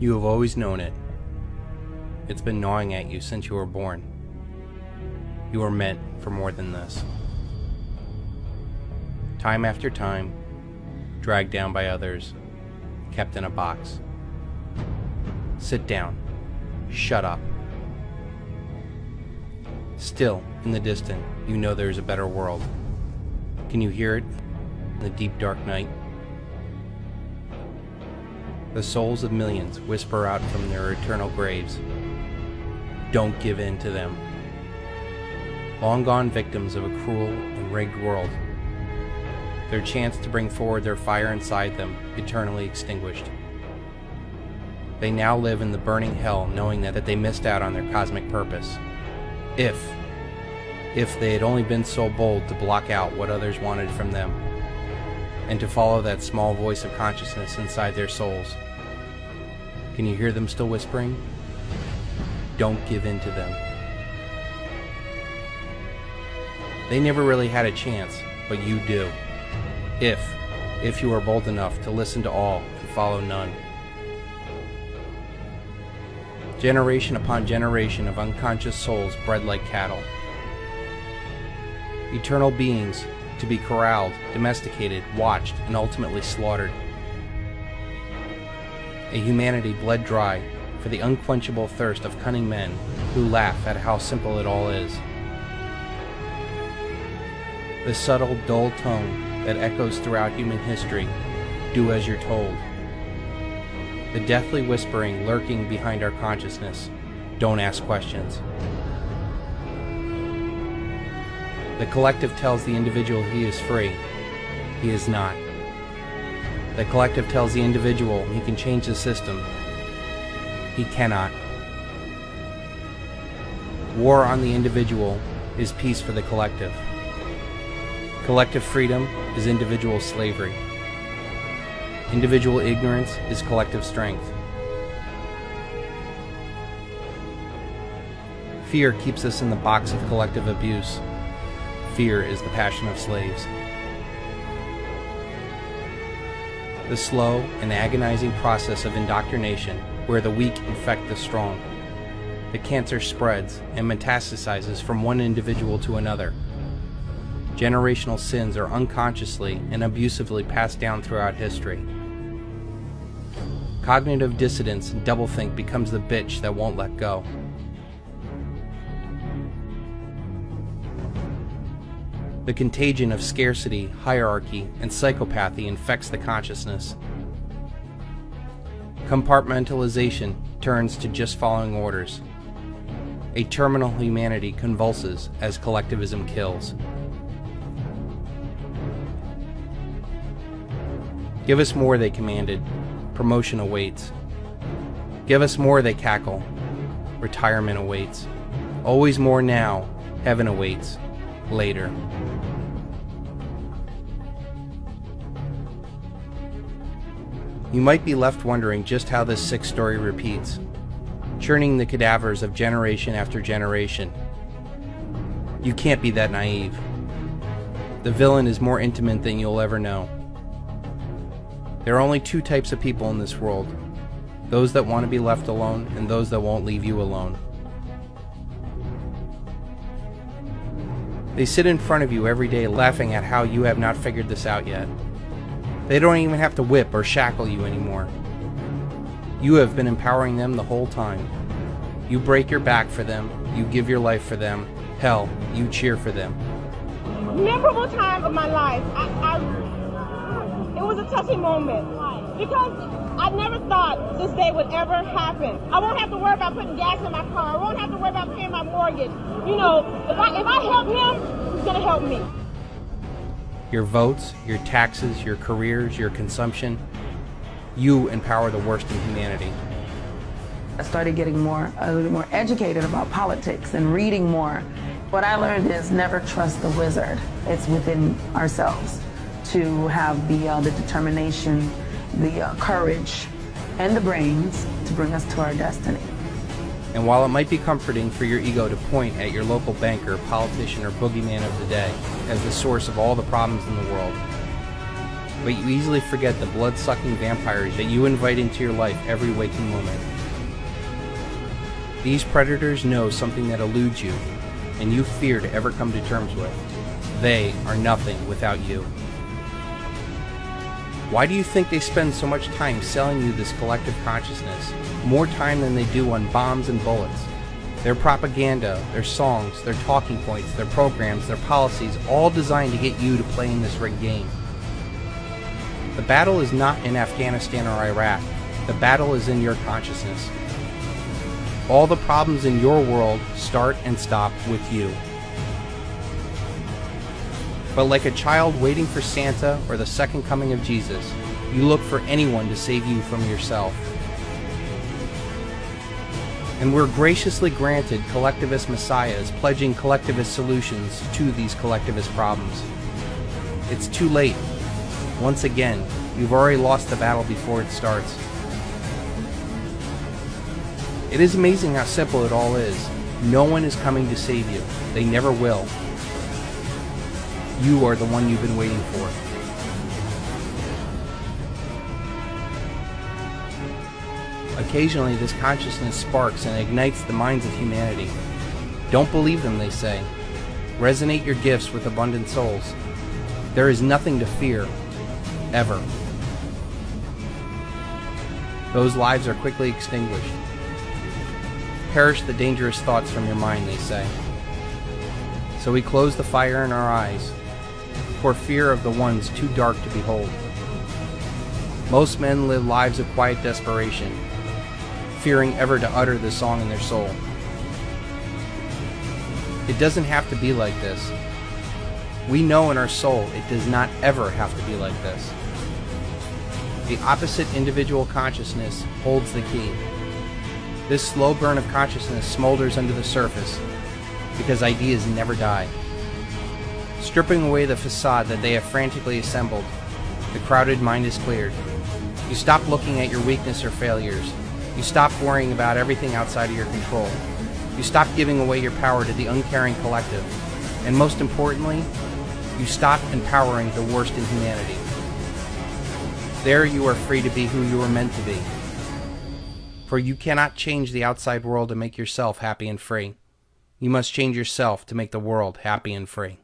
You have always known it. It's been gnawing at you since you were born. You were meant for more than this. Time after time, dragged down by others, kept in a box. Sit down. Shut up. Still, in the distance, you know there is a better world. Can you hear it in the deep dark night? The souls of millions whisper out from their eternal graves. Don't give in to them. Long gone victims of a cruel and rigged world. Their chance to bring forward their fire inside them eternally extinguished. They now live in the burning hell knowing that they missed out on their cosmic purpose. If they had only been so bold to block out what others wanted from them, and to follow that small voice of consciousness inside their souls. Can you hear them still whispering? Don't give in to them. They never really had a chance, but you do. If you are bold enough to listen to all and follow none. Generation upon generation of unconscious souls bred like cattle. Eternal beings to be corralled, domesticated, watched, and ultimately slaughtered. A humanity bled dry for the unquenchable thirst of cunning men who laugh at how simple it all is. The subtle, dull tone that echoes throughout human history, do as you're told. The deathly whispering lurking behind our consciousness, don't ask questions. The collective tells the individual he is free. He is not. The collective tells the individual he can change the system. He cannot. War on the individual is peace for the collective. Collective freedom is individual slavery. Individual ignorance is collective strength. Fear keeps us in the box of collective abuse. Fear is the passion of slaves. The slow and agonizing process of indoctrination where the weak infect the strong. The cancer spreads and metastasizes from one individual to another. Generational sins are unconsciously and abusively passed down throughout history. Cognitive dissonance and doublethink becomes the bitch that won't let go. The contagion of scarcity, hierarchy, and psychopathy infects the consciousness. Compartmentalization turns to just following orders. A terminal humanity convulses as collectivism kills. Give us more, they commanded. Promotion awaits. Give us more, they cackle. Retirement awaits. Always more now. Heaven awaits. Later. You might be left wondering just how this sick story repeats, churning the cadavers of generation after generation. You can't be that naive. The villain is more intimate than you'll ever know. There are only two types of people in this world, those that want to be left alone and those that won't leave you alone. They sit in front of you every day laughing at how you have not figured this out yet. They don't even have to whip or shackle you anymore. You have been empowering them the whole time. You break your back for them, you give your life for them, hell, you cheer for them. Memorable time of my life. It was a touching moment because I never thought this day would ever happen. I won't have to worry about putting gas in my car. I won't have to worry about paying my mortgage. You know, if I help him, he's gonna help me. Your votes, your taxes, your careers, your consumption, you empower the worst in humanity. I started getting a little more educated about politics and reading more. What I learned is never trust the wizard. It's within ourselves to have the determination, the courage, and the brains to bring us to our destiny. And while it might be comforting for your ego to point at your local banker, politician, or boogeyman of the day as the source of all the problems in the world, but you easily forget the blood-sucking vampires that you invite into your life every waking moment. These predators know something that eludes you, and you fear to ever come to terms with. They are nothing without you. Why do you think they spend so much time selling you this collective consciousness? More time than they do on bombs and bullets. Their propaganda, their songs, their talking points, their programs, their policies, all designed to get you to play in this rigged game. The battle is not in Afghanistan or Iraq. The battle is in your consciousness. All the problems in your world start and stop with you. But like a child waiting for Santa or the second coming of Jesus, you look for anyone to save you from yourself. And we're graciously granted collectivist messiahs pledging collectivist solutions to these collectivist problems. It's too late. Once again, you've already lost the battle before it starts. It is amazing how simple it all is. No one is coming to save you. They never will. You are the one you've been waiting for. Occasionally, this consciousness sparks and ignites the minds of humanity. Don't believe them, they say. Resonate your gifts with abundant souls. There is nothing to fear, ever. Those lives are quickly extinguished. Perish the dangerous thoughts from your mind, they say. So we close the fire in our eyes, for fear of the ones too dark to behold. Most men live lives of quiet desperation, fearing ever to utter the song in their soul. It doesn't have to be like this. We know in our soul it does not ever have to be like this. The opposite individual consciousness holds the key. This slow burn of consciousness smolders under the surface because ideas never die. Stripping away the facade that they have frantically assembled, the crowded mind is cleared. You stop looking at your weakness or failures. You stop worrying about everything outside of your control. You stop giving away your power to the uncaring collective. And most importantly, you stop empowering the worst in humanity. There you are free to be who you were meant to be. For you cannot change the outside world to make yourself happy and free. You must change yourself to make the world happy and free.